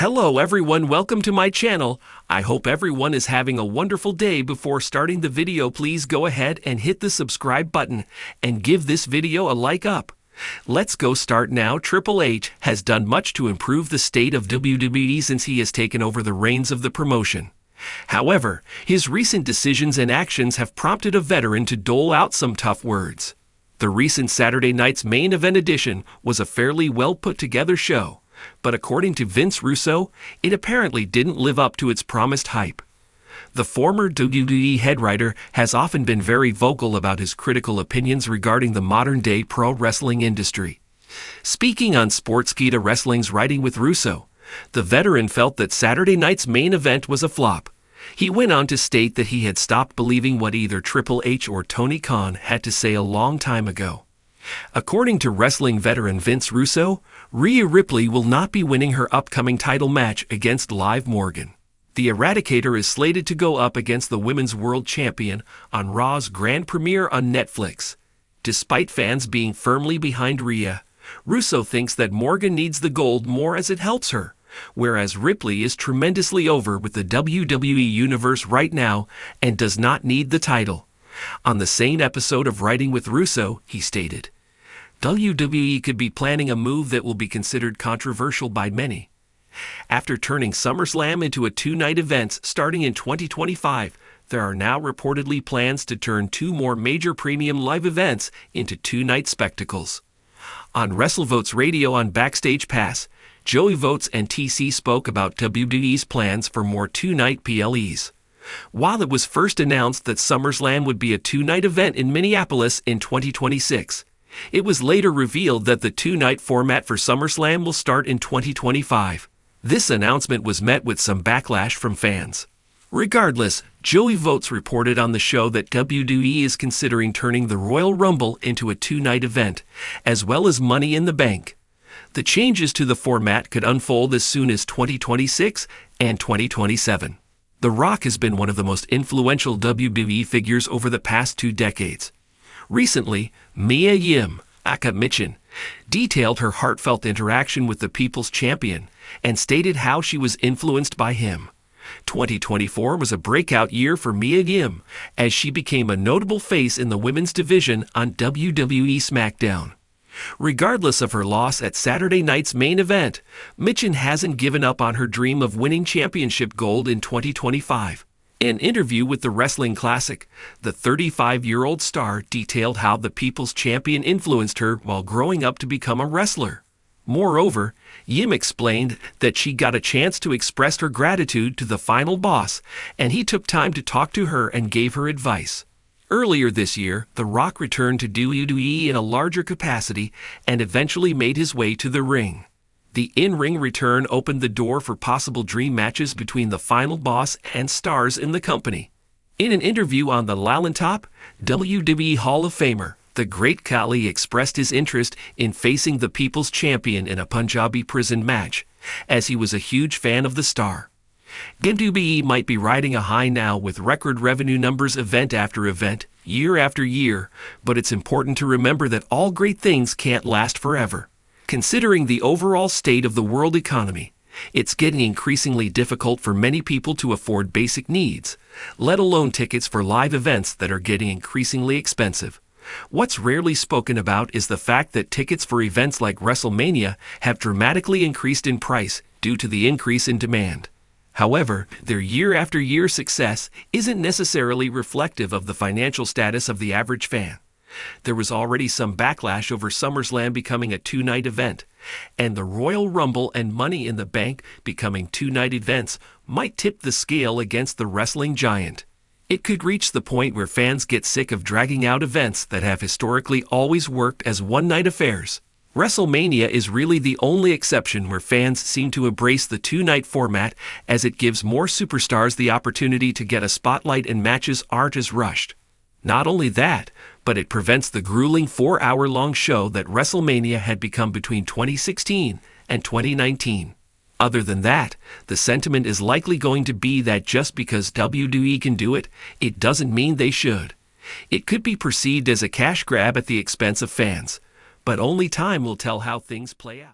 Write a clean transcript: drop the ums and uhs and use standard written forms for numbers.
Hello everyone, welcome to my channel. I hope everyone is having a wonderful day. Before starting the video, please go ahead and hit the subscribe button and give this video a like up. Let's go start now. Triple H has done much to improve the state of WWE since he has taken over the reins of the promotion. However, his recent decisions and actions have prompted a veteran to dole out some tough words. The recent Saturday night's main event edition was a fairly well put together show, but according to Vince Russo, it apparently didn't live up to its promised hype. The former WWE head writer has often been very vocal about his critical opinions regarding the modern-day pro wrestling industry. Speaking on Sportskeeda Wrestling's Writing with Russo, the veteran felt that Saturday night's main event was a flop. He went on to state that he had stopped believing what either Triple H or Tony Khan had to say a long time ago. According to wrestling veteran Vince Russo, Rhea Ripley will not be winning her upcoming title match against Liv Morgan. The Eradicator is slated to go up against the Women's World Champion on Raw's grand premiere on Netflix. Despite fans being firmly behind Rhea, Russo thinks that Morgan needs the gold more as it helps her, whereas Ripley is tremendously over with the WWE Universe right now and does not need the title. On the same episode of Writing with Russo, he stated, WWE could be planning a move that will be considered controversial by many. After turning SummerSlam into a two-night event starting in 2025, there are now reportedly plans to turn two more major premium live events into two-night spectacles. On WrestleVotes Radio on Backstage Pass, Joey Votes and TC spoke about WWE's plans for more two-night PLEs. While it was first announced that SummerSlam would be a two-night event in Minneapolis in 2026, it was later revealed that the two-night format for SummerSlam will start in 2025. This announcement was met with some backlash from fans. Regardless, Joey Votes reported on the show that WWE is considering turning the Royal Rumble into a two-night event, as well as Money in the Bank. The changes to the format could unfold as soon as 2026 and 2027. The Rock has been one of the most influential WWE figures over the past 2 decades. Recently, Mia Yim, aka Michin, detailed her heartfelt interaction with the People's Champion and stated how she was influenced by him. 2024 was a breakout year for Mia Yim as she became a notable face in the women's division on WWE SmackDown. Regardless of her loss at Saturday night's main event, Michin hasn't given up on her dream of winning championship gold in 2025. In an interview with the Wrestling Classic, the 35-year-old star detailed how the People's Champion influenced her while growing up to become a wrestler. Moreover, Yim explained that she got a chance to express her gratitude to the final boss, and he took time to talk to her and gave her advice. Earlier this year, The Rock returned to WWE in a larger capacity and eventually made his way to the ring. The in-ring return opened the door for possible dream matches between the final boss and stars in the company. In an interview on the Lalantop, WWE Hall of Famer, the Great Khali expressed his interest in facing the People's Champion in a Punjabi prison match, as he was a huge fan of the star. WWE might be riding a high now with record revenue numbers event after event, year after year, but it's important to remember that all great things can't last forever. Considering the overall state of the world economy, it's getting increasingly difficult for many people to afford basic needs, let alone tickets for live events that are getting increasingly expensive. What's rarely spoken about is the fact that tickets for events like WrestleMania have dramatically increased in price due to the increase in demand. However, their year-after-year success isn't necessarily reflective of the financial status of the average fan. There was already some backlash over SummerSlam becoming a two-night event, and the Royal Rumble and Money in the Bank becoming two-night events might tip the scale against the wrestling giant. It could reach the point where fans get sick of dragging out events that have historically always worked as one-night affairs. WrestleMania is really the only exception where fans seem to embrace the two-night format, as it gives more superstars the opportunity to get a spotlight and matches aren't as rushed. Not only that, but it prevents the grueling 4-hour-long show that WrestleMania had become between 2016 and 2019. Other than that, the sentiment is likely going to be that just because WWE can do it, it doesn't mean they should. It could be perceived as a cash grab at the expense of fans, but only time will tell how things play out.